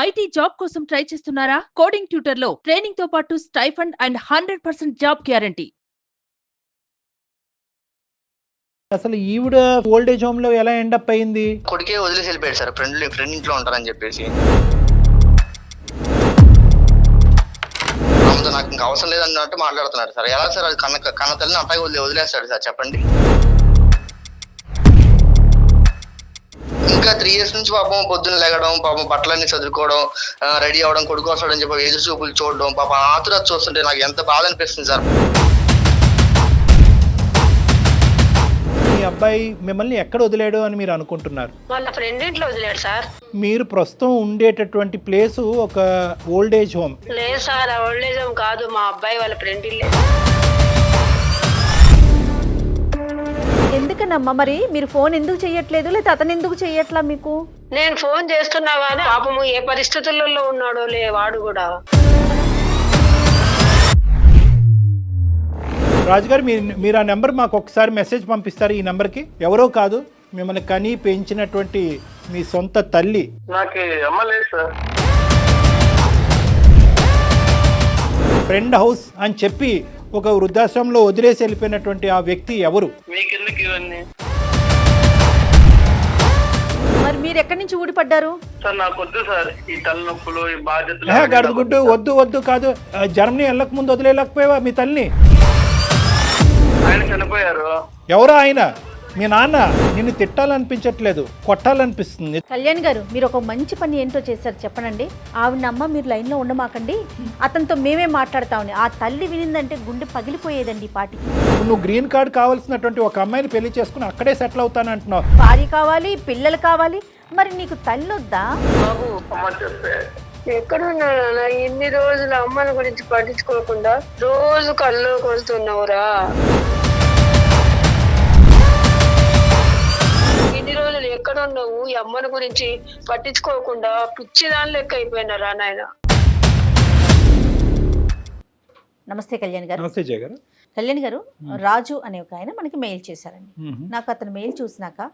IT job కోసం try చేస్తున్నారా? Coding tutor లో ట్రైనింగ్ తో పాటు స్టైఫండ్ అండ్ 100% జాబ్ గ్యారంటీ. అసలు ఈవిడ ఓల్డ్ ఏజ్ హోమ్ లో ఎలా ఎండప్ అయింది? కొడుకే వదిలేసి వెళ్ళిపోయాడు సార్. ఫ్రెండ్ ఇంట్లో ఉంటారని చెప్పేసి ఆమెతో నాకు ఇంకా అవసరం లేదన్నట్టు మాట్లాడుతున్నాడు సార్. ఎలా సార్ అది కన్న తల్లిని అబ్బాయి వదిలేస్తాడు సార్ చెప్పండి. ఇంకా 3 years నుంచి పాపం పొద్దున్న లెగడం, పాపం బట్టలన్నీ చదువుకోవడం, రెడీ అవ్వడం, కొడుకు వస్తాడని చెప్పి ఎదురు చూపులు చూడడం, పాపం ఆతురత చూస్తుంటే నాకు ఎంత బాధ అనిపిస్తుంది సార్. మీ అబ్బాయి మిమ్మల్ని ఎక్కడ వదిలేడు అని మీరు అనుకుంటున్నారు? వాళ్ళ ఫ్రెండ్ ఇంట్లో వదిలేడు సార్. మీరు ప్రస్తుతం ఉండేటటువంటి ప్లేస్ ఒక ఓల్డ్ ఏజ్ హోమ్. లేదు సార్, ఓల్డ్ ఏజ్ హోమ్ కాదు, మా అబ్బాయి వాళ్ళ ఫ్రెండ్ ఇల్లే. ఎందుకనమ్మా మరి మీరు ఫోన్ ఎందుకు చెయ్యట్లేదు, లేదా అతను ఎందుకు చెయ్యట్లా మీకు? నేను ఫోన్ చేస్తున్నా కానీ పాపము ఏ పరిస్థితులలో ఉన్నాడో లే వాడు కూడా. రాజుగారు మీరు ఆ నెంబర్ మాకు ఒకసారి మెసేజ్ పంపిస్తారు. ఈ నెంబర్కి ఎవరో కాదు, మిమ్మల్ని కని పెంచినటువంటి మీ సొంత తల్లి. నాకు అమ్మ లేదు సార్. ఫ్రెండ్ హౌస్ అని చెప్పి ఒక వృద్ధాశ్రమంలో వదిలేసి వెళ్ళిపోయినటువంటి ఆ వ్యక్తి ఎవరు? మీకెందుకు ఇవన్నీ మరి మీరు ఎక్కడి నుంచి ఊడిపడ్డారు? సార్? నాకు వద్దు సార్ ఈ తలనొప్పులు, ఈ బాధ్యతలు. గడుగుడ్డు వద్దు కాదు. జర్మనీ వెళ్ళక ముందు వదిలేయలేకపోయావా మీ తల్లిని? ఆయన చనిపోయారు. ఎవరో ఆయన మీ నాన్న. నిన్ను తిట్టాలనిపించట్లేదు, కొట్టాలనిపిస్తుంది. కళ్యాణ్ గారు, మీరు ఒక మంచి పని ఏంటో చేశారు చెప్పనండి. ఆవిడమ్మ మీరు లైన్లో ఉండమాకండి, అతనితో మేమే మాట్లాడతామని. ఆ తల్లి వినిందంటే గుండె పగిలిపోయేదండి ఈ పాటికి. నువ్వు గ్రీన్ కార్డ్ కావాల్సినటువంటి ఒక అమ్మాయిని పెళ్లి చేసుకుని అక్కడే సెటిల్ అవుతానంటున్నావు. భార్య కావాలి, పిల్లలు కావాలి, మరి నీకు తల్లి వద్దా? బాబు ఎక్కడున్నా ఇన్ని రోజులు అమ్మని గురించి పట్టించుకోకుండా రోజు కల్లోకి వస్తున్నావురా. ఇన్ని రోజులు ఎక్కడున్నావు, ఈ అమ్మని గురించి పట్టించుకోకుండా పిచ్చిదాని లెక్క అయిపోయినారా నాయన. నమస్తే కళ్యాణ్ గారు. నమస్తే జయ గారు. కళ్యాణ్ గారు, రాజు అనే ఒక ఆయన మనకి మెయిల్ చేశారండి. నాకు అతను మెయిల్ చూసినాక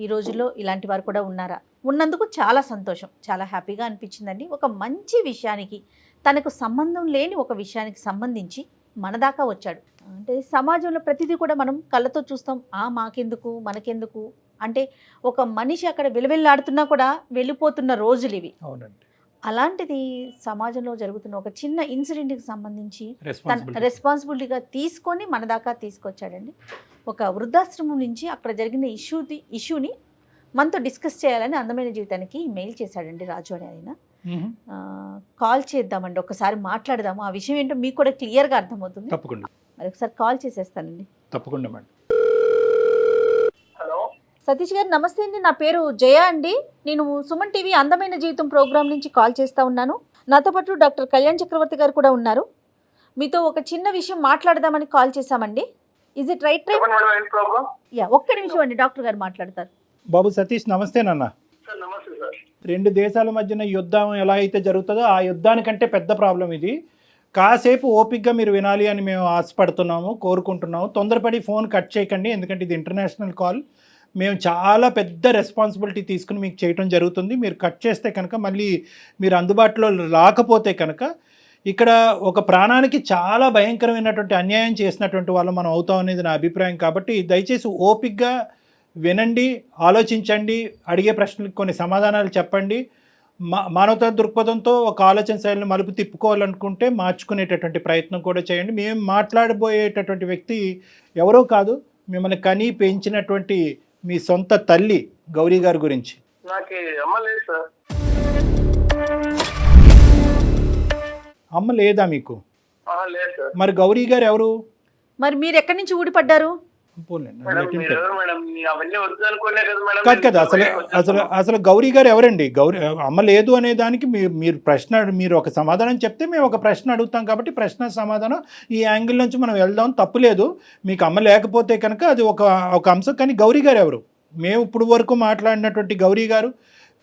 ఈ రోజుల్లో ఇలాంటి వారు కూడా ఉన్నారా, ఉన్నందుకు చాలా సంతోషం, చాలా హ్యాపీగా అనిపించిందండి. ఒక మంచి విషయానికి, తనకు సంబంధం లేని ఒక విషయానికి సంబంధించి మన దాకా వచ్చాడు. అంటే సమాజంలో ప్రతిదీ కూడా మనం కళ్ళతో చూస్తాం. మాకెందుకు, మనకెందుకు అంటే ఒక మనిషి అక్కడ విలువెల్లాడుతున్నా కూడా వెళ్ళిపోతున్న రోజులు ఇవి. అవునండి. అలాంటిది సమాజంలో జరుగుతున్న ఒక చిన్న ఇన్సిడెంట్కి సంబంధించి తన రెస్పాన్సిబిలిటీగా తీసుకొని మన దాకా తీసుకొచ్చాడండి. ఒక వృద్ధాశ్రమం నుంచి అక్కడ జరిగిన ఇష్యూని మనతో డిస్కస్ చేయాలని అందమైన జీవితానికి మెయిల్ చేశాడండి రాజు అని ఆయన. కాల్ చేద్దామండి, ఒకసారి మాట్లాడదాము. ఆ విషయం ఏంటో మీకు కూడా క్లియర్గా అర్థమవుతుంది. తప్పకుండా మరి ఒకసారి కాల్ చేసేస్తానండి. తప్పకుండా మేడం. సతీష్ గారు నమస్తే అండి, నా పేరు జయ అండి. నేను సుమన్ టీవీ అందమైన జీవితం ప్రోగ్రాం నుంచి కాల్ చేస్తూ ఉన్నాను. నాతో పాటు డాక్టర్ కళ్యాణ్ చక్రవర్తి గారు కూడా ఉన్నారు. మీతో ఒక చిన్న విషయం మాట్లాడదామని కాల్ చేశామండి. Is it right time? ఒక్క నిమిషం అండి, డాక్టర్ గారు మాట్లాడతారు. బాబు సతీష్ నమస్తే నాన్న. రెండు దేశాల మధ్యన యుద్ధం ఎలా అయితే జరుగుతుందో ఆ యుద్ధానికంటే పెద్ద ప్రాబ్లం ఇది. కాసేపు ఓపిక్గా మీరు వినాలి అని మేము ఆశపడుతున్నాము, కోరుకుంటున్నాము. తొందరపడి ఫోన్ కట్ చేయకండి, ఎందుకంటే ఇది ఇంటర్నేషనల్ కాల్. మేము చాలా పెద్ద రెస్పాన్సిబిలిటీ తీసుకుని మీకు చేయటం జరుగుతుంది. మీరు కట్ చేస్తే కనుక, మళ్ళీ మీరు అందుబాటులో రాకపోతే కనుక ఇక్కడ ఒక ప్రాణానికి చాలా భయంకరమైనటువంటి అన్యాయం చేసినటువంటి వాళ్ళు మనం అవుతాం అనేది నా అభిప్రాయం. కాబట్టి దయచేసి ఓపిక్గా వినండి, ఆలోచించండి, అడిగే ప్రశ్నలకు కొన్ని సమాధానాలు చెప్పండి. మానవతా దృక్పథంతో ఒక ఆలోచన శైలిని మలుపు తిప్పుకోవాలనుకుంటే మార్చుకునేటటువంటి ప్రయత్నం కూడా చేయండి. మేము మాట్లాడబోయేటటువంటి వ్యక్తి ఎవరో కాదు, మిమ్మల్ని కని పెంచినటువంటి మీ సొంత తల్లి గౌరీ గారి గురించి. నాకు అమ్మ లేదు సార్. అమ్మ లేదా మీకు? లేదు సార్. మరి గౌరీ గారు ఎవరు? మరి మీరు ఎక్కడి నుంచి ఊడిపడ్డారు? కాదు కదా, అసలు గౌరీ గారు ఎవరండి? గౌరీ అమ్మ లేదు అనే దానికి మీరు ఒక సమాధానం చెప్తే మేము ఒక ప్రశ్న అడుగుతాం. కాబట్టి ప్రశ్న సమాధానం ఈ యాంగిల్ నుంచి మనం వెళ్దాం, తప్పులేదు. మీకు అమ్మ లేకపోతే కనుక అది ఒక అంశం. కానీ గౌరీ గారు ఎవరు? మేము ఇప్పుడు వరకు మాట్లాడినటువంటి గౌరీ గారు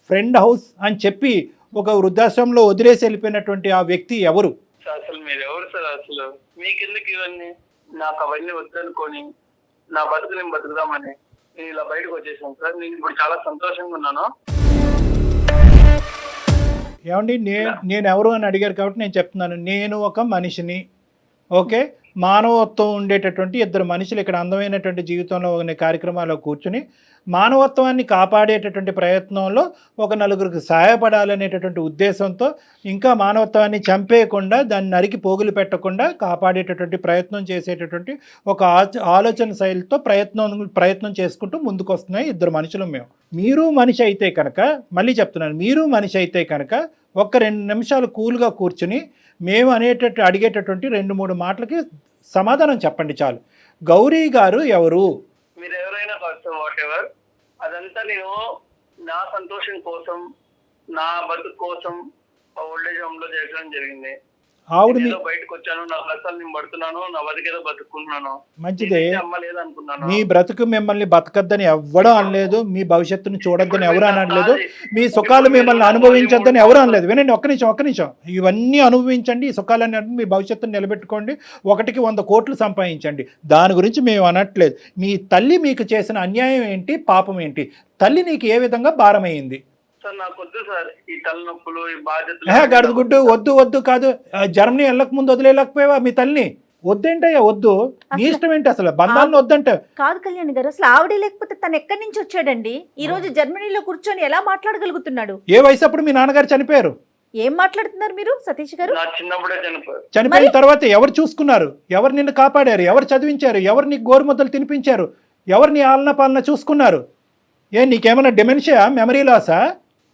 ఫ్రెండ్ హౌస్ అని చెప్పి ఒక వృద్ధాశ్రమంలో వదిలేసి వెళ్ళిపోయినటువంటి ఆ వ్యక్తి ఎవరు? అసలు మీరు ఎవరు సార్? అసలు మీకెందుకు ఇవన్నీ? నాకు అవన్నీ వద్దనుకొని నా బతుకు నేను బతుకుదామని నేను ఇలా బయటకు వచ్చేసాను సార్. నేను ఇప్పుడు చాలా సంతోషంగా ఉన్నాను. ఏమండి నేను ఎవరు అని అడిగారు కాబట్టి నేను చెప్తున్నాను. నేను ఒక మనిషిని, ఓకే, మానవత్వం ఉండేటటువంటి ఇద్దరు మనుషులు ఇక్కడ అందమైనటువంటి జీవితంలో ఒక కార్యక్రమాల్లో కూర్చుని మానవత్వాన్ని కాపాడేటటువంటి ప్రయత్నంలో ఒక నలుగురికి సహాయపడాలనేటటువంటి ఉద్దేశంతో, ఇంకా మానవత్వాన్ని చంపేయకుండా దాన్ని నరికి పోగులు పెట్టకుండా కాపాడేటటువంటి ప్రయత్నం చేసేటటువంటి ఒక ఆలోచన శైలితో ప్రయత్నం చేసుకుంటూ ముందుకు వస్తున్నాయి ఇద్దరు మనుషులు మేము. మీరు మనిషి అయితే కనుక, మళ్ళీ చెప్తున్నాను, మీరు మనిషి అయితే కనుక ఒక్క 2 నిమిషాలు కూల్గా కూర్చుని మేము అడిగేటటువంటి 2-3 మాటలకి సమాధానం చెప్పండి చాలు. గౌరీ గారు ఎవరు? మీరు ఎవరైనా వాట్ ఎవర్, అదంతా నేను నా సంతోషం కోసం, నా బతుకు కోసం ఓల్డేజ్ హోమ్ లో చేయడం జరిగింది. ఆవిడ బయటకు వచ్చాను, నా కష్టాలు నేను పడుతున్నాను, నా బతికేదో బతుకున్నాను. మంచిదే, అమ్మలేదనుకున్నాను. మీ బ్రతుకు మిమ్మల్ని బతకద్దని ఎవ్వడూ అనలేదు, మీ భవిష్యత్తును చూడొద్దని ఎవరు అనలేదు, మీ సుఖాలు మిమ్మల్ని అనుభవించొద్దని ఎవరు అనలేదు. వినండి, ఒక్క నిమిషం, ఇవన్నీ అనుభవించండి, ఈ సుఖాలన్నీ మీ భవిష్యత్తును నిలబెట్టుకోండి, 1కి 100 కోట్లు సంపాదించండి, దాని గురించి మేము అనట్లేదు. మీ తల్లి మీకు చేసిన అన్యాయం ఏంటి, పాపం ఏంటి? తల్లి నీకు ఏ విధంగా భారమైంది? సార్ నాకు వద్దు సార్ ఈ తలనొప్పులు, ఈ బాధ్యతలు. గడుగుడ్డు వద్దు కాదు, జర్మనీ వెళ్ళక ముందు వదిలేకపోయావా మీ తల్లిని? వద్దేంటయ్యా, వద్దు, నీ ఇష్టం ఏంటి? అసలు బంధాలను వద్దంటే కాదు కళ్యాణ్ గారు, అసలు ఆవిడే లేకపోతే తను ఎక్కడి నుంచి వచ్చాడండి? ఈ రోజు జర్మనీలో కూర్చొని ఎలా మాట్లాడగలుగుతున్నాడు? ఏ వయసు అప్పుడు మీ నాన్నగారు చనిపోయారు? ఏం మాట్లాడుతున్నారు మీరు సతీష్ గారు? చిన్నప్పుడే చనిపోయారు. చనిపోయిన తర్వాత ఎవరు చూసుకున్నారు? ఎవరు నిన్ను కాపాడారు? ఎవరు చదివించారు? ఎవరు నీకు గోరుముద్దలు తినిపించారు? ఎవరు నీ ఆలన పాలన చూసుకున్నారు? నీకేమైనా డిమెన్షియా, మెమరీ లాసా?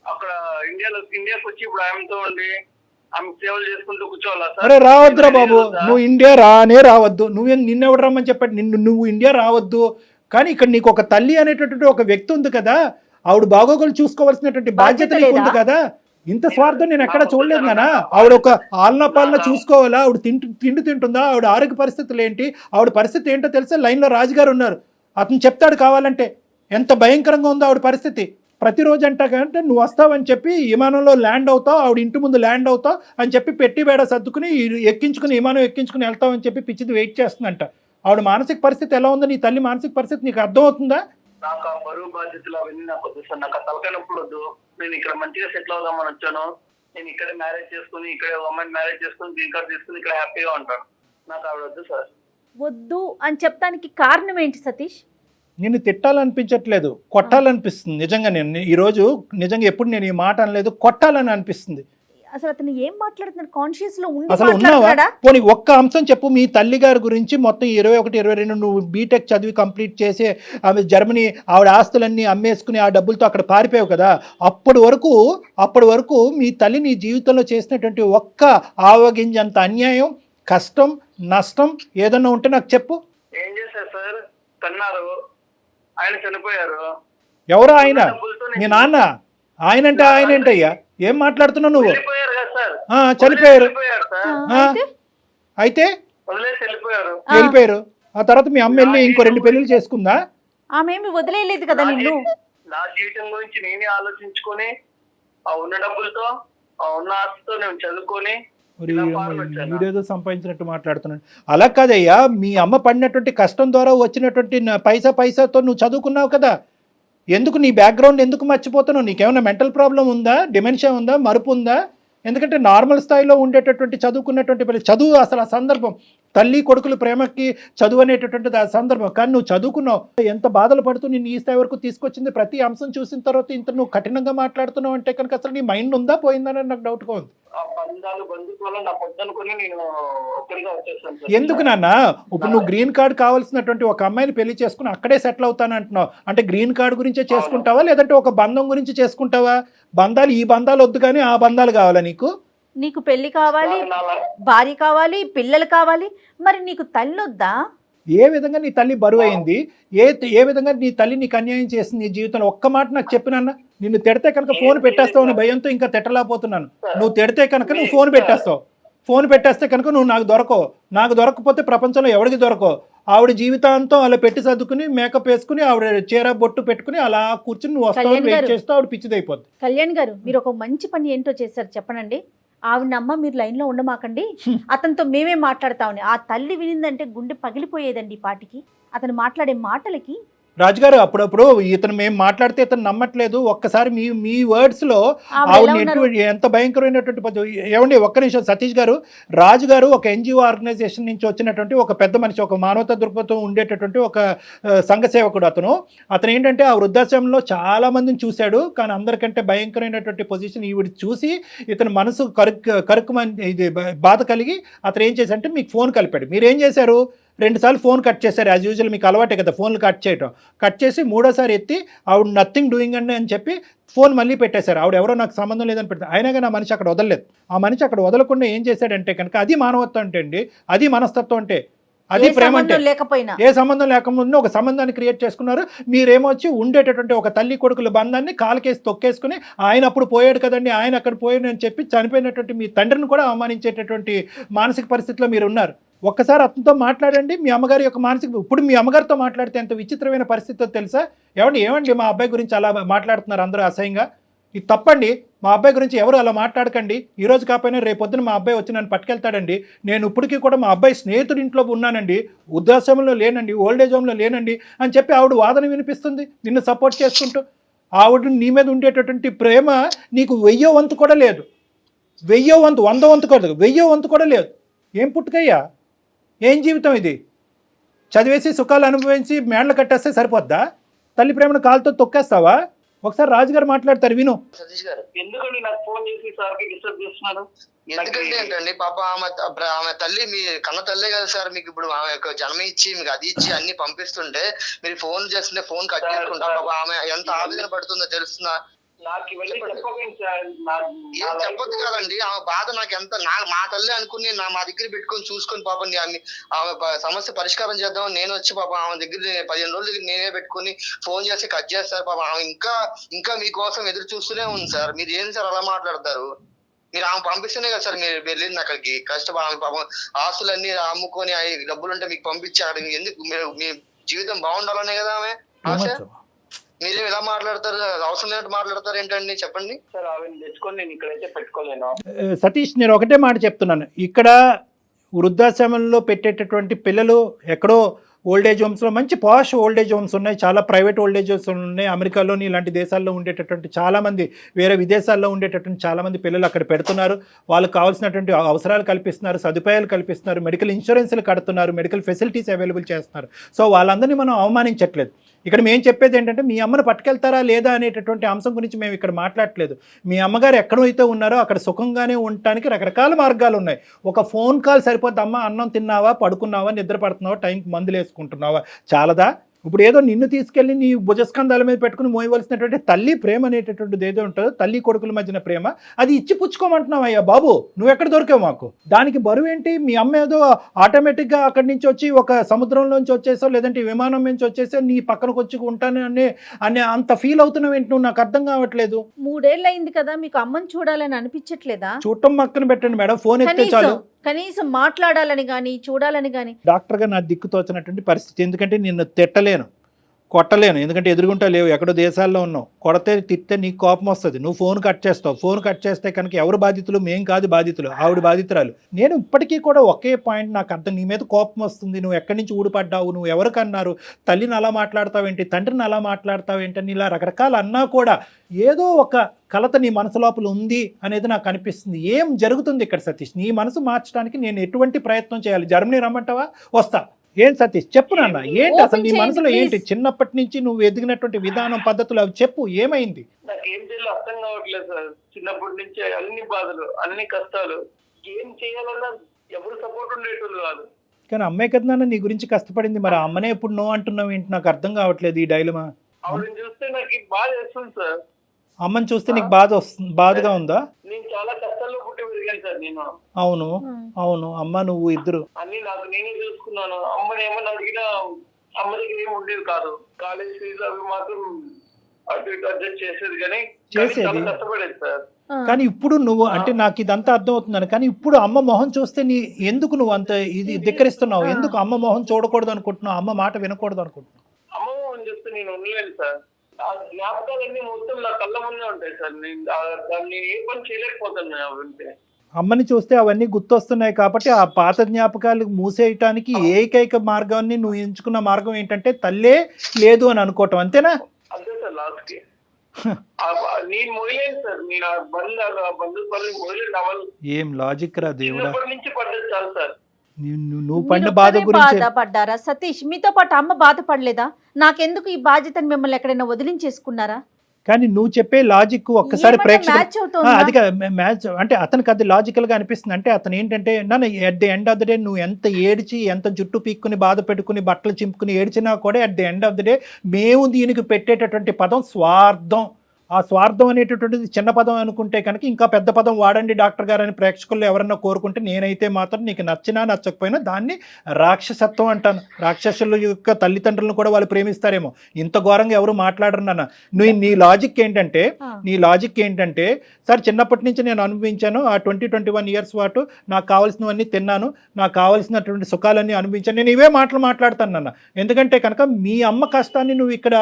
అక్కడ ఇండియాకి వచ్చి ఇప్పుడు ఆమెతో ఉండి ఆమె సేవలు చేసుకుంటూ కూర్చోవాలా సార్? అరే రావద్దురా బాబు, నువ్వు ఇండియా రావద్దు. నిన్నెవడు రమ్మని చెప్పండి? నువ్వు ఇండియా రావద్దు. కానీ ఇక్కడ నీకు ఒక తల్లి అనేటటువంటి ఒక వ్యక్తి ఉంది కదా, ఆవిడ బాగోగులు చూసుకోవాల్సినటువంటి బాధ్యత నీకు ఉంది కదా. ఇంత స్వార్థం నేను ఎక్కడ చూడలేదు నాన్న. ఆవిడ ఒక ఆలన పాలన చూసుకోవాలా, ఆవిడ తిండి తింటుందా, ఆవిడ ఆరోగ్య పరిస్థితులు ఏంటి, ఆవిడ పరిస్థితి ఏంటో తెలిసే. లైన్లో రాజుగారు ఉన్నారు, అతను చెప్తాడు కావాలంటే ఎంత భయంకరంగా ఉందో ఆవిడ పరిస్థితి. ప్రతిరోజు అంటాకంటే నువ్వు వస్తావని చెప్పి విమానంలో ల్యాండ్ అవుతావు, ఆవిడ ఇంటి ముందు ల్యాండ్ అవుతావు అని చెప్పి పెట్టి బేడ సర్దుకుని విమానం ఎక్కించుకుని వెళ్తావని చెప్పి పిచ్చిది వెయిట్ చేస్తుందంట. ఆవిడ మానసిక పరిస్థితి ఎలా ఉందో, నీ తల్లి మానసిక పరిస్థితి నీకు అర్థమవుతుందా? నాకు ఆ బరువు బాధ్యతలు అవన్నీ నాకు వద్దు సార్. నాకు ఆ తలకాయనప్పుడు వద్దు. నేను ఇక్కడ మంచిగా సెటిల్ అవుదామని వచ్చాను. నేను ఇక్కడే మ్యారేజ్ చేసుకుని, ఇక్కడే అమ్మాయిని మ్యారేజ్ చేసుకుని, గ్రీన్ కార్డ్ తీసుకుని ఇక్కడ హ్యాపీగా ఉంటాను. నాకు ఆవిడ వద్దు సార్. వద్దు అని చెప్పడానికి కారణం ఏంటి సతీష్? నిన్ను తిట్టాలనిపించట్లేదు, కొట్టాలనిపిస్తుంది. నిజంగా నేను ఈరోజు నిజంగా ఎప్పుడు నేను ఈ మాట అనలేదు, కొట్టాలని అనిపిస్తుంది. అసలు అతను ఏం మాట్లాడుతున్నాడు? కాన్షియస్ లో ఉండి అసలు ఉన్నావా? మాట్లాడుతున్నాడా? పోనీ ఒక్క అంశం చెప్పు. మీ తల్లి గారి గురించి మొత్తం 21, 22 నువ్వు బీటెక్ చదివి కంప్లీట్ చేసి ఆమె జర్మనీ ఆవిడ ఆస్తులన్నీ అమ్మేసుకుని ఆ డబ్బులతో అక్కడ పారిపోయావు కదా, అప్పటి వరకు మీ తల్లి నీ జీవితంలో చేసినటువంటి ఒక్క ఆవగింజంత అన్యాయం, కష్టం, నష్టం ఏదన్నా ఉంటే నాకు చెప్పు. ఏం చేశారు సార్? కన్నారు, ఆయన చనిపోయారు. ఎవరు ఆయన? మీ నాన్న? ఆయన అంటే ఆయన ఏంటయ్యా? ఏం మాట్లాడుతున్నావు నువ్వు? చనిపోయారు. అయితే వెళ్ళిపోయారు. ఆ తర్వాత మీ అమ్మ వెళ్ళి ఇంకో 2 పెళ్లిళ్ళు చేసుకుందా? ఆమె ఏమి వదిలేయలేదు కదా నిన్ను. నా జీవితం గురించి నేనే ఆలోచించుకొని ఆ ఉన్న డబ్బులతో, ఆ ఉన్న ఆస్తితో నేను చదువుకొని వీడేదో సంపాదించినట్టు మాట్లాడుతున్నాడు. అలా కాదయ్యా, మీ అమ్మ పడినటువంటి కష్టం ద్వారా వచ్చినటువంటి పైసాతో నువ్వు చదువుకున్నావు కదా. ఎందుకు నీ బ్యాక్గ్రౌండ్ ఎందుకు మర్చిపోతున్నావు? నీకేమైనా మెంటల్ ప్రాబ్లం ఉందా, డిమెన్షియా ఉందా, మరుపు ఉందా? ఎందుకంటే నార్మల్ స్థాయిలో ఉండేటటువంటి చదువుకున్నటువంటి చదువు అసలు ఆ సందర్భం, తల్లి కొడుకుల ప్రేమకి చదువు అనేటటువంటిది ఆ సందర్భం. కానీ నువ్వు చదువుకున్నావు, ఎంత బాధలు పడుతూ నిన్ను ఈ స్థాయి వరకు తీసుకొచ్చింది. ప్రతి అంశం చూసిన తర్వాత ఇంత నువ్వు కఠినంగా మాట్లాడుతున్నావు అంటే కనుక అసలు నీ మైండ్ ఉందా, పోయిందని నాకు డౌట్గా ఉంది. ఎందుకు నాన్న? ఇప్పుడు నువ్వు గ్రీన్ కార్డ్ కావాల్సినటువంటి ఒక అమ్మాయిని పెళ్లి చేసుకుని అక్కడే సెటిల్ అవుతాను అంటున్నావు అంటే గ్రీన్ కార్డ్ గురించే చేసుకుంటావా, లేదంటే ఒక బంధం గురించి చేసుకుంటావా? బంధాలు, ఈ బంధాలు వద్దు కానీ ఆ బంధాలు కావాలా నీకు? నీకు పెళ్లి కావాలి, భార్య కావాలి, పిల్లలు కావాలి, మరి నీకు తల్లి వద్దా? ఏ విధంగా నీ తల్లి బరువు అయింది? ఏ విధంగా నీ తల్లి నీకు అన్యాయం చేసింది నీ జీవితంలో? ఒక్క మాట నాకు చెప్పినన్నా. నిన్ను తిడితే కనుక ఫోన్ పెట్టేస్తావు అనే భయంతో ఇంకా తిట్టలేకపోతున్నాను. నువ్వు తిడితే కనుక నువ్వు ఫోన్ పెట్టేస్తావు. ఫోన్ పెట్టేస్తే కనుక నువ్వు నాకు దొరకవు. నాకు దొరకకపోతే ప్రపంచంలో ఎవరికి దొరకవు. ఆవిడ జీవితాంతం అలా పెట్టి సర్దుకుని మేకప్ వేసుకుని ఆవిడ చీర బొట్టు పెట్టుకుని అలా కూర్చుని నువ్వు వస్తావు వెయిట్ చేస్తావు, ఆవిడ పిచ్చిదైపోద్ది. కళ్యాణ్ గారు, మీరు ఒక మంచి పని ఏంటో చేశారు చెప్పనండి. ఆవిడ అమ్మ మీరు లైన్లో ఉండమాకండి, అతనితో మేమే మాట్లాడతామని. ఆ తల్లి వినిందంటే గుండె పగిలిపోయేదండి ఈ పాటికి. అతను మాట్లాడే మాటలకి రాజుగారు అప్పుడప్పుడు ఇతను మేము మాట్లాడితే ఇతను నమ్మట్లేదు. ఒక్కసారి మీ వర్డ్స్లో ఆవిడ ఆవిడ ఎలా ఉన్నారు? ఎంత భయంకరమైనటువంటి ఏమండి ఒక్క నిమిషం సతీష్ గారు, రాజు గారు ఒక ఎన్జిఓ ఆర్గనైజేషన్ నుంచి వచ్చినటువంటి ఒక పెద్ద మనిషి, ఒక మానవతా దృక్పథం ఉండేటటువంటి ఒక సంఘ సేవకుడు. అతను ఏంటంటే ఆ వృద్ధాశ్రమంలో చాలా మందిని చూశాడు, కానీ అందరికంటే భయంకరమైనటువంటి పొజిషన్ ఈవిడ చూసి ఇతను మనసు ఇది బాధ కలిగి అతను ఏం చేశారంటే మీకు ఫోన్ కలిపాడు. మీరు ఏం చేశారు? 2 సార్లు ఫోన్ కట్ చేశారు. యాజ్ యూజువల్ మీకు అలవాటే కదా ఫోన్లు కట్ చేయడం. కట్ చేసి 3ఓసారి ఎత్తి ఆవిడ నథింగ్ డూయింగ్ అని చెప్పి ఫోన్ మళ్ళీ పెట్టేశారు. ఆవిడ ఎవరో నాకు సంబంధం లేదని పెడతారు. అయినా కానీ ఆ మనిషి అక్కడ వదలలేదు. ఆ మనిషి అక్కడ వదలకుండా ఏం చేశాడంటే కనుక అది మానవత్వం అంటే అండి, అది మనస్తత్వం అంటే, అది ప్రేమ అంటే. లేకపోయినా ఏ సంబంధం లేకుండా ఒక సంబంధాన్ని క్రియేట్ చేసుకున్నారు. మీరేమో వచ్చి ఉండేటటువంటి ఒక తల్లి కొడుకుల బంధాన్ని కాలుకేసి తొక్కేసుకుని ఆయన అప్పుడు పోయాడు కదండి, ఆయన అక్కడ పోయాడు అని చెప్పి చనిపోయినటువంటి మీ తండ్రిని కూడా అవమానించేటటువంటి మానసిక పరిస్థితిలో మీరు ఉన్నారు. ఒక్కసారి అతనితో మాట్లాడండి. మీ అమ్మగారి యొక్క మానసిక, ఇప్పుడు మీ అమ్మగారితో మాట్లాడితే ఎంత విచిత్రమైన పరిస్థితితో తెలుసా? ఏమండి మా అబ్బాయి గురించి అలా మాట్లాడుతున్నారు అందరూ అసహ్యంగా? ఇది తప్పండి. మా అబ్బాయి గురించి ఎవరు అలా మాట్లాడకండి. ఈరోజు కాకపోయినా రేపొద్దున మా అబ్బాయి వచ్చి నన్ను పట్టుకెళ్తాడండి. నేను ఇప్పటికీ కూడా మా అబ్బాయి స్నేహితుడి ఇంట్లో ఉన్నానండి, వృద్ధాశ్రమంలో లేనండి, ఓల్డేజ్ హోమ్లో లేనండి అని చెప్పి ఆవిడ వాదన వినిపిస్తుంది నిన్ను సపోర్ట్ చేసుకుంటూ. ఆవిడ నీ మీద ఉండేటటువంటి ప్రేమ నీకు 1000వ వంతు కూడా లేదు. 1000వ వంతు, 100వ వంతు కూడా, 1000వ వంతు కూడా లేదు. ఏం పుట్టుకయ్యా, ఏం జీవితం ఇది? చదివేసి సుఖాలు అనుభవించి మేడలు కట్టేస్తే సరిపోద్దా? తల్లి ప్రేమను కాలుతో తొక్కేస్తావా? ఒకసారి రాజుగారు మాట్లాడతారు, విను. సతీష్ గారు, ఎందుకండి నాకు ఫోన్ చేసి సార్కి డిస్టర్బ్ చేస్తున్నారు? ఎందుకంటే ఏంటండి పాప ఆమె తల్లి మీ కన్న తల్లే కదా సార్. మీకు ఇప్పుడు ఆమె యొక్క జన్మ ఇచ్చి మీకు అది ఇచ్చి అన్ని పంపిస్తుంటే మీరు ఫోన్ చేస్తుంటే ఫోన్ కట్ చేసుకుంటా పాప ఆమె ఎంత ఆవేదన పడుతుందో తెలుస్తుందా? నాకు ఇవన్నీ చెప్పకండి సార్. ఏం చెప్పొద్దు కదండి. ఆమె బాధ నాకు ఎంత, మా తల్లి అనుకుని మా దగ్గర పెట్టుకొని చూసుకొని పాప ఆమె సమస్య పరిష్కారం చేద్దామని నేను వచ్చి పాప ఆమె దగ్గర 15 రోజుల దగ్గర నేనే పెట్టుకుని ఫోన్ చేసి కట్ చేస్తారు పాప. ఆమె ఇంకా మీకోసం ఎదురు చూస్తూనే ఉంది సార్. మీరు ఏం సార్ అలా మాట్లాడతారు? మీరు ఆమె పంపిస్తేనే కదా సార్ మీరు వెళ్ళింది అక్కడికి. కష్టపడి ఆమె పాపం ఆస్తులన్నీ అమ్ముకొని డబ్బులు ఉంటే మీకు పంపించాడు. ఎందుకు మీ జీవితం బాగుండాలనే కదా ఆమె ఆశ. మీరేం ఇలా మాట్లాడతారు? అవసరం లేనట్టు మాట్లాడతారు ఏంటండి, చెప్పండి సార్. అవి తెచ్చుకొని నేను ఇక్కడైతే పెట్టుకోలేను. సతీష్, నేను ఒకటే మాట చెప్తున్నాను. ఇక్కడ వృద్ధాశ్రమంలో పెట్టేటటువంటి పిల్లలు ఎక్కడో ఓల్డేజ్ హోమ్స్లో, మంచి పాష్ ఓల్డేజ్ హోమ్స్ ఉన్నాయి, చాలా ప్రైవేట్ ఓల్డేజ్ హోమ్స్ ఉన్నాయి. అమెరికాలోని ఇలాంటి దేశాల్లో ఉండేటటువంటి చాలామంది, వేరే విదేశాల్లో ఉండేటటువంటి చాలామంది పిల్లలు అక్కడ పెడుతున్నారు. వాళ్ళకి కావాల్సినటువంటి అవసరాలు కల్పిస్తున్నారు, సదుపాయాలు కల్పిస్తున్నారు, మెడికల్ ఇన్సూరెన్స్లు కడుతున్నారు, మెడికల్ ఫెసిలిటీస్ అవైలబుల్ చేస్తున్నారు. సో వాళ్ళందరినీ మనం అవమానించట్లేదు. ఇక్కడ మేము చెప్పేది ఏంటంటే మీ అమ్మను పట్టుకెళ్తారా లేదా అనేటటువంటి అంశం గురించి మేము ఇక్కడ మాట్లాడట్లేదు. మీ అమ్మగారు ఎక్కడైతే ఉన్నారో అక్కడ సుఖంగానే ఉండటానికి రకరకాల మార్గాలు ఉన్నాయి. ఒక ఫోన్ కాల్ సరిపోద్ది. అమ్మ అన్నం తిన్నావా, పడుకున్నావా, నిద్ర పడుతున్నావా, టైంకి మందులు వేసుకుంటున్నావా, చాలదా? ఇప్పుడు ఏదో నిన్ను తీసుకెళ్ళి నీ భుజస్కంధాల మీద పెట్టుకుని మోయవలసినటువంటి తల్లి ప్రేమ అనేటటువంటిది ఏదో ఉంటుందో, తల్లి కొడుకుల మధ్యన ప్రేమ, అది ఇచ్చి పుచ్చుకోమంటున్నావు. అయ్యా బాబు, నువ్వు ఎక్కడ దొరికావు మాకు? దానికి బరువు ఏంటి? మీ అమ్మ ఏదో ఆటోమేటిక్గా అక్కడి నుంచి వచ్చి ఒక సముద్రంలోంచి వచ్చేసో లేదంటే విమానం నుంచి వచ్చేసో నీ పక్కనకు వచ్చి ఉంటాను అనే అంత ఫీల్ అవుతున్నావు ఏంటి? నువ్వు నాకు అర్థం కావట్లేదు. 3 ఏళ్ళు అయింది కదా, మీకు అమ్మని చూడాలని అనిపించట్లేదా? చూడటం పక్కన పెట్టండి మేడం, ఫోన్ ఎత్తే చాలు. కనీసం మాట్లాడాలని కానీ చూడాలని కానీ. డాక్టర్గా నా దిక్కు తోచినటువంటి పరిస్థితి. ఎందుకంటే నిన్ను తిట్టలేను, కొట్టలేను, ఎందుకంటే ఎదురుగుంటా లేవు, ఎక్కడో దేశాల్లో ఉన్నావు. కొడితే తిట్టే నీకు కోపం వస్తుంది, నువ్వు ఫోన్ కట్ చేస్తావు. ఫోన్ కట్ చేస్తే కనుక ఎవరు బాధితులు? మేం కాదు బాధితులు, ఆవిడ బాధితురాలు. నేను ఇప్పటికీ కూడా ఒకే పాయింట్ నాకు అర్థం, నీ మీద కోపం వస్తుంది, నువ్వు ఎక్కడి నుంచి ఊడిపడ్డావు, నువ్వు ఎవరికన్నారు, తల్లిని అలా మాట్లాడతావేంటి, తండ్రిని అలా మాట్లాడతావేంటి అని ఇలా రకరకాలు అన్నా కూడా ఏదో ఒక కలత నీ మనసు లోపల ఉంది అనేది నాకు అనిపిస్తుంది. ఏం జరుగుతుంది ఇక్కడ సతీష్? నీ మనసు మార్చడానికి నేను ఎటువంటి ప్రయత్నం చేయాలి? జర్మనీ రమ్మంటావా? వస్తా. ఏం సతీష్ చెప్పు నాన్న, ఏంటి అసలు నీ మనసులో ఏంటి? చిన్నప్పటి నుంచి నువ్వు ఎదిగినటువంటి విధానం, పద్ధతులు అవి చెప్పు, ఏమైంది? నాకు ఏం చేయాలో అర్థం కావట్లేదు సార్. చిన్నప్పటి నుంచి అన్ని బాధలు, అన్ని కష్టాలు, ఏం చేయాలన్నా ఎవరు సపోర్ట్ ఉండేటోళ్ళు కాదు. కానీ అమ్మాయి కదా నాన్న నీ గురించి కష్టపడింది, మరి అమ్మనే ఇప్పుడు నో అంటున్నావు ఏంటి? నాకు అర్థం కావట్లేదు ఈ డైలమా. ఆవిడని చూస్తే నాకు బాధ వేస్తుంది సార్. అమ్మని చూస్తే నీకు బాధగా ఉందా? నేను చాలా కష్టాల్లో పుట్టి పెరిగాను సార్ నేను. అవును అవును, అమ్మ నువ్వు ఇద్దరు అన్ని నాకు నేనే చూసుకున్నాను. అమ్మని ఏమన్నా అడిగినా అమ్మ దగ్గర ఏమి ఉండేది కాదు. కాలేజ్ ఫీజు అవి మాత్రం అటు ఇటు అడ్జస్ట్ చేసేది, కానీ చాలా కష్టపడేది సార్. కానీ ఇప్పుడు నువ్వు అంటే నాకు ఇదంతా అర్థం అవుతుందని, కానీ ఇప్పుడు అమ్మ మొహం చూస్తే ఎందుకు నువ్వు అంత ఇది ధిక్కరిస్తున్నావు? ఎందుకు అమ్మ మొహం చూడకూడదు అనుకుంటున్నావు? అమ్మ మాట వినకూడదు అనుకుంటున్నావు? అమ్మ మొహం చూస్తే నేను ఉండలేను సార్. ఆ జ్ఞాపకాలన్నీ మొత్తం నా కళ్ళ ముందే ఉంటాయి సార్. నేను దాన్ని ఏ పని చేయలేకపోతాను. ఉంటే అమ్మని చూస్తే అవన్నీ గుర్తొస్తున్నాయి కాబట్టి ఆ పాత జ్ఞాపకాలు మూసేయటానికి ఏకైక మార్గాన్ని నువ్వు ఎంచుకున్న మార్గం ఏంటంటే తల్లే లేదు అని అనుకోవటం, అంతేనా? అంతే సార్ లాస్ట్ కి నేను మోయలేను సార్, నేను ఆ బంధు పనులు మోయలేను అవ్వాలి. ఏం లాజిక్ రా దేవుడా. చిన్నప్పటి నుంచి పడ్డది చాలు సార్. నువ్వు పడిన బాధ గురించి బాధపడ్డారా సతీష్? మీతో పాటు అమ్మ బాధపడలేదా? నాకెందుకు ఈ బాధ్యతని మిమ్మల్ని ఎక్కడైనా వదిలించేసుకున్నారా? కానీ నువ్వు చెప్పే లాజిక్ ఒక్కసారి మ్యాచ్ అవుతుందా? అది మ్యాచ్ అంటే అతనికి అది లాజికల్ గా అనిపిస్తుంది. అంటే అతను ఏంటంటే నన్ను at the end of the day నువ్వు ఎంత ఏడ్చి ఎంత జుట్టు పీక్కుని బాధ పెట్టుకుని బట్టలు చింపుకుని ఏడ్చినా కూడా at the end of the day మేము దీనికి పెట్టేటటువంటి పదం స్వార్థం. ఆ స్వార్థం అనేటటువంటిది చిన్న పదం అనుకుంటే కనుక ఇంకా పెద్ద పదం వాడండి డాక్టర్ గారు అని ప్రేక్షకులు ఎవరన్నా కోరుకుంటే నేనైతే మాత్రం నీకు నచ్చినా నచ్చకపోయినా దాన్ని రాక్షసత్వం అంటాను. రాక్షసుల యొక్క తల్లిదండ్రులను కూడా వాళ్ళు ప్రేమిస్తారేమో, ఇంత ఘోరంగా ఎవరు మాట్లాడరు నాన్న. నీ లాజిక్ ఏంటంటే సార్ చిన్నప్పటి నుంచి నేను అనుభవించాను, ఆ 20-21 ఇయర్స్ పాటు నాకు కావాల్సినవన్నీ తిన్నాను, నాకు కావాల్సినటువంటి సుఖాలన్నీ అనుభవించాను, నేను ఇవే మాటలు మాట్లాడతాను నాన్న. ఎందుకంటే కనుక మీ అమ్మ కష్టాన్ని నువ్వు ఇక్కడ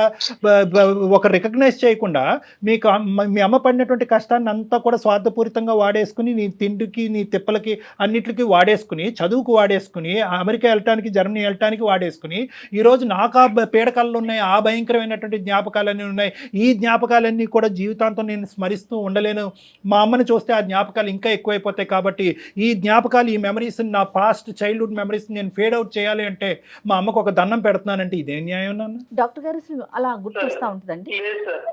ఒక రికగ్నైజ్ చేయకుండా మీ అమ్మ పడినటువంటి కష్టాన్ని అంతా కూడా స్వార్థపూరితంగా వాడేసుకుని నీ తిండికి నీ తిప్పలకి అన్నిటికీ వాడేసుకుని, చదువుకు వాడేసుకుని, అమెరికా వెళ్ళటానికి జర్మనీ వెళ్ళటానికి వాడేసుకుని, ఈరోజు నాకు ఆ పీడకలు ఉన్నాయి, ఆ భయంకరమైనటువంటి జ్ఞాపకాలన్నీ ఉన్నాయి, ఈ జ్ఞాపకాలన్నీ కూడా జీవితాంతం నేను స్మరిస్తూ ఉండలేను, మా అమ్మని చూస్తే ఆ జ్ఞాపకాలు ఇంకా ఎక్కువైపోతాయి, కాబట్టి ఈ జ్ఞాపకాలు ఈ మెమరీస్ నా పాస్ట్ చైల్డ్హుడ్ మెమరీస్ నేను ఫేడ్ అవుట్ చేయాలి అంటే మా అమ్మకు ఒక దండం పెడుతున్నానంటే ఇదేం న్యాయం నాన్న? డాక్టర్ గారు అలా గుర్తొస్తా ఉంటుందండి. లేదు సార్,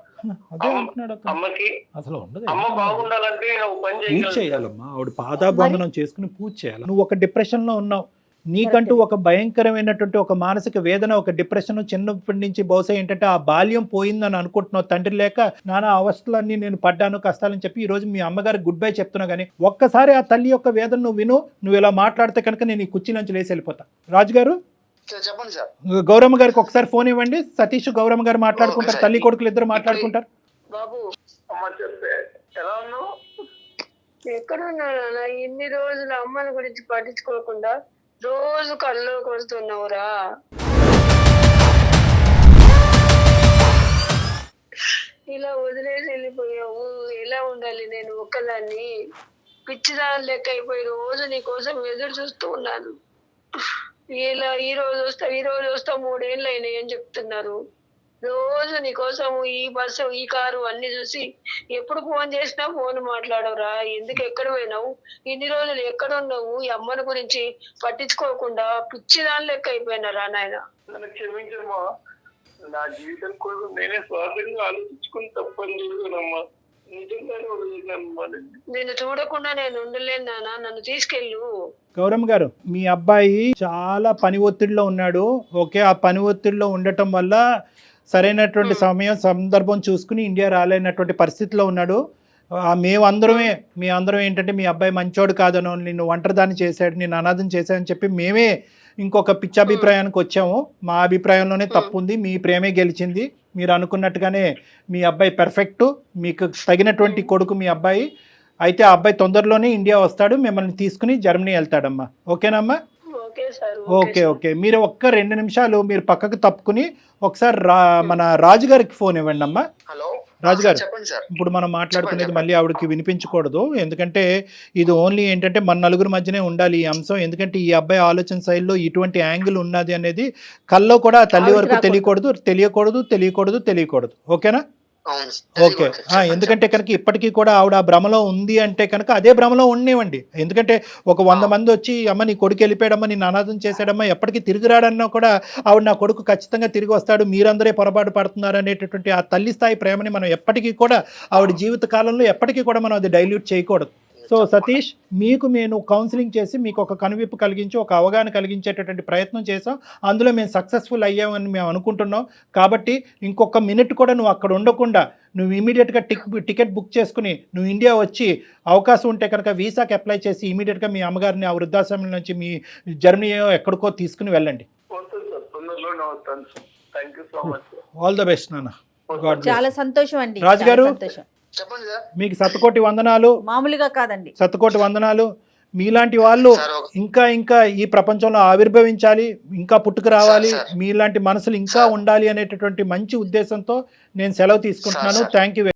అదే అంటున్నాడు అమ్మకి అసలు ఉండదు. అమ్మ బాగుండాలంటే ఒక పని పూజ చేయాలి. చేయాలమ్మా, ఆవిడ పాదాబంధనం చేసుకుని పూజ చేయాలి. నువ్వు ఒక డిప్రెషన్ లో ఉన్నావు, నీకంటూ ఒక భయంకరమైనటువంటి ఒక మానసిక వేదన, ఒక డిప్రెషన్ చిన్నప్పటి నుంచి బహుశా ఏంటంటే ఆ బాల్యం పోయిందని అనుకుంటున్నావు, తండ్రి లేక నానా అవస్థలన్నీ నేను పడ్డాను కష్టాలని చెప్పి ఈ రోజు మీ అమ్మగారికి గుడ్ బై చెప్తున్నా. కానీ ఒక్కసారి ఆ తల్లి యొక్క వేదన నువ్వు విను, నువ్వు ఇలా మాట్లాడితే కనుక నేను ఈ కుర్చీ నుంచి లేచి వెళ్ళిపోతా. రాజుగారు చెప్పండి సార్. గౌరమ్మ గారికి ఒకసారి ఫోన్ ఇవ్వండి, సతీష్ గౌరమ్మ గారు మాట్లాడుకుంటారు, తల్లి కొడుకులు ఇద్దరు మాట్లాడుకుంటారు. బాబు అమ్మ చెప్తే ఎలా ఉన్నావు? ఎక్కడున్నా ఇన్ని రోజులు అమ్మని గురించి పట్టించుకోకుండా రోజు కల్లో కొడుతున్నావురా. ఇలా వదిలేసి వెళ్ళిపోయావు. ఎలా ఉండాలి నేను ఒక్కదాన్ని? పిచ్చిదాని లెక్క అయిపోయి రోజు నీ కోసం ఎదురు చూస్తూ ఉన్నాను. ఇలా ఈ రోజు వస్తావు 3 ఏళ్ళు అయినాయి అని చెప్తున్నారు. రోజు నీ కోసం ఈ బస్సు ఈ కారు అన్ని చూసి ఎప్పుడు ఫోన్ చేసినా ఫోన్ మాట్లాడవురా. ఎందుకు ఎక్కడ పోయినావు? ఇన్ని రోజులు ఎక్కడ ఉన్నావు? ఈ అమ్మని గురించి పట్టించుకోకుండా పిచ్చిదాని లెక్క అయిపోయినారా నాయన. నన్ను క్షమించమ్మా, నా జీవితం కోసం నేనే స్వార్థంగా ఆలోచించుకుని తప్పని చూసానమ్మా. నిజంగానే వదిలేనమ్మా. నేను చూడకుండా నేను ఉండలేను నాన్న, నన్ను తీసుకెళ్ళు. గౌరమ్మ గారు, మీ అబ్బాయి చాలా పని ఒత్తిడిలో ఉన్నాడు. ఓకే, ఆ పని ఒత్తిడిలో ఉండటం వల్ల సరైనటువంటి సమయం సందర్భం చూసుకుని ఇండియా రాలేనటువంటి పరిస్థితిలో ఉన్నాడు. మీ అందరం ఏంటంటే మీ అబ్బాయి మంచోడు కాదనో, నిన్ను ఒంటరిదాన్ని చేశాడు, నిన్ను అనాథం చేశాడని చెప్పి మేమే ఇంకొక పిచ్చాభిప్రాయానికి వచ్చాము. మా అభిప్రాయంలోనే తప్పు ఉంది, మీ ప్రేమే గెలిచింది. మీరు అనుకున్నట్టుగానే మీ అబ్బాయి పెర్ఫెక్ట్, మీకు తగినటువంటి కొడుకు మీ అబ్బాయి. అయితే ఆ అబ్బాయి తొందరలోనే ఇండియా వస్తాడు, మిమ్మల్ని తీసుకుని జర్మనీ వెళ్తాడమ్మా. ఓకేనమ్మా? ఓకే. మీరు ఒక్క 2 నిమిషాలు మీరు పక్కకు తప్పుకుని ఒకసారి మన రాజుగారికి ఫోన్ ఇవ్వండి అమ్మా. హలో రాజుగారు, చెప్పండి సార్. ఇప్పుడు మనం మాట్లాడుకునేది మళ్ళీ ఆవిడకి వినిపించకూడదు, ఎందుకంటే ఇది ఓన్లీ ఏంటంటే మన నలుగురు మధ్యనే ఉండాలి ఈ అంశం. ఎందుకంటే ఈ అబ్బాయి ఆలోచన శైలిలో ఇటువంటి యాంగిల్ ఉన్నది అనేది కల్లో కూడా తల్లి వరకు తెలియకూడదు. ఓకేనా? ఓకే. ఎందుకంటే కనుక ఇప్పటికీ కూడా ఆవిడ ఆ భ్రమలో ఉంది అంటే కనుక అదే భ్రమలో ఉండేవండి. ఎందుకంటే ఒక 100 మంది వచ్చి అమ్మ నీ కొడుకు వెళ్ళిపోయాడమ్మా, నిన్ను అనాథం చేశాడమ్మా, ఎప్పటికీ తిరిగి రాడన్నా కూడా ఆవిడ నా కొడుకు ఖచ్చితంగా తిరిగి వస్తాడు, మీరందరే పొరపాటు పడుతున్నారు అనేటటువంటి ఆ తల్లి స్థాయి ప్రేమని మనం ఎప్పటికీ కూడా ఆవిడ జీవిత కాలంలో ఎప్పటికీ కూడా మనం అది డైల్యూట్ చేయకూడదు. సో సతీష్, మీకు నేను కౌన్సిలింగ్ చేసి మీకు ఒక కనువిప్పు కలిగించి ఒక అవగాహన కలిగించేటటువంటి ప్రయత్నం చేసాం. అందులో మేము సక్సెస్ఫుల్ అయ్యామని మేము అనుకుంటున్నాం. కాబట్టి ఇంకొక మినిట్ కూడా నువ్వు అక్కడ ఉండకుండా నువ్వు ఇమీడియట్గా టికెట్ బుక్ చేసుకుని నువ్వు ఇండియా వచ్చి అవకాశం ఉంటే కనుక వీసాకి అప్లై చేసి ఇమీడియట్గా మీ అమ్మగారిని ఆ వృద్ధాశ్రమం నుంచి మీ జర్మనీ ఎక్కడికో తీసుకుని వెళ్ళండి. ఆల్ ద బెస్ట్ నాన్న. చాలా సంతోషం అండి. రాజుగారు, చెప్పండి సార్. మీకు శతకోటి వందనాలు. మామూలుగా కాదండి, శతకోటి వందనాలు. మీలాంటి వాళ్ళు ఇంకా ఈ ప్రపంచంలో ఆవిర్భవించాలి, ఇంకా పుట్టుకు రావాలి, మీలాంటి మనసులు ఇంకా ఉండాలి అనేటటువంటి మంచి ఉద్దేశంతో నేను సెలవు తీసుకుంటున్నాను. Thank you.